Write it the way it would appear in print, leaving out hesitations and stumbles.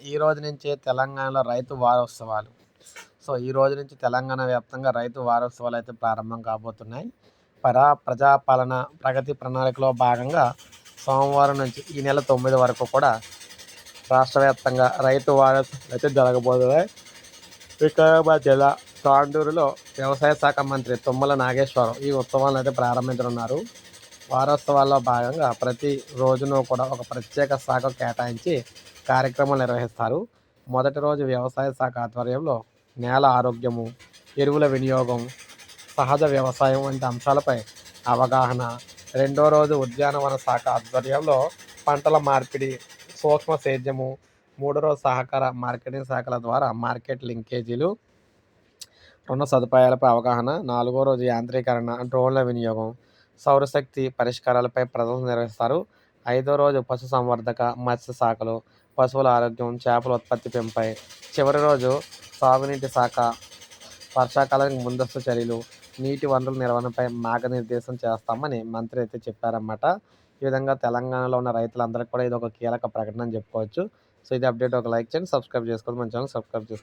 ఈ రోజు నుంచే తెలంగాణలో రైతు వారోత్సవాలు. సో, ఈ రోజు నుంచి తెలంగాణ వ్యాప్తంగా రైతు వారోత్సవాలు అయితే ప్రారంభం కాబోతున్నాయి. ప్రజాపాలన ప్రగతి ప్రణాళికలో భాగంగా సోమవారం నుంచి ఈ నెల 9 వరకు కూడా రాష్ట్ర వ్యాప్తంగా రైతు వారోత్సవాలు అయితే జరగబోతున్నాయి. వికారాబాద్ జిల్లా తాండూరులో వ్యవసాయ శాఖ మంత్రి తుమ్మల నాగేశ్వరరావు ఈ ఉత్సవాలను అయితే ప్రారంభించనున్నారు. వారోత్సవాల్లో భాగంగా ప్రతి రోజును కూడా ఒక ప్రత్యేక శాఖ కేటాయించి కార్యక్రమాలు నిర్వహిస్తారు. మొదటి రోజు వ్యవసాయ శాఖ ఆధ్వర్యంలో నేల ఆరోగ్యము, ఎరువుల వినియోగం, సహజ వ్యవసాయం వంటి అంశాలపై అవగాహన. రెండో రోజు ఉద్యానవన శాఖ ఆధ్వర్యంలో పంటల మార్పిడి, సూక్ష్మ సేద్యము. మూడో రోజు సహకార మార్కెటింగ్ శాఖల ద్వారా మార్కెట్ లింకేజీలు, రుణ సదుపాయాలపై అవగాహన. నాలుగో రోజు యాంత్రీకరణ, డ్రోన్ల వినియోగం, సౌరశక్తి పరిష్కారాలపై ప్రదర్శన నిర్వహిస్తారు. ఐదో రోజు పశుసంవర్ధక, మత్స్య శాఖలు, పశువుల ఆరోగ్యం, చేపల ఉత్పత్తి పెంపై. చివరి రోజు సాగునీటి శాఖ, వర్షాకాలానికి ముందస్తు చర్యలు, నీటి వనరుల నిర్వహణపై మార్గనిర్దేశం చేస్తామని మంత్రి అయితే చెప్పారన్నమాట. ఈ విధంగా తెలంగాణలో ఉన్న రైతులందరికీ కూడా ఇది ఒక కీలక ప్రకటన అని చెప్పుకోవచ్చు. సో, ఇది అప్డేట్. ఒక లైక్ చేయండి, సబ్స్క్రైబ్ చేసుకోండి, మన ఛానల్ సబ్స్క్రైబ్ చేసుకోండి.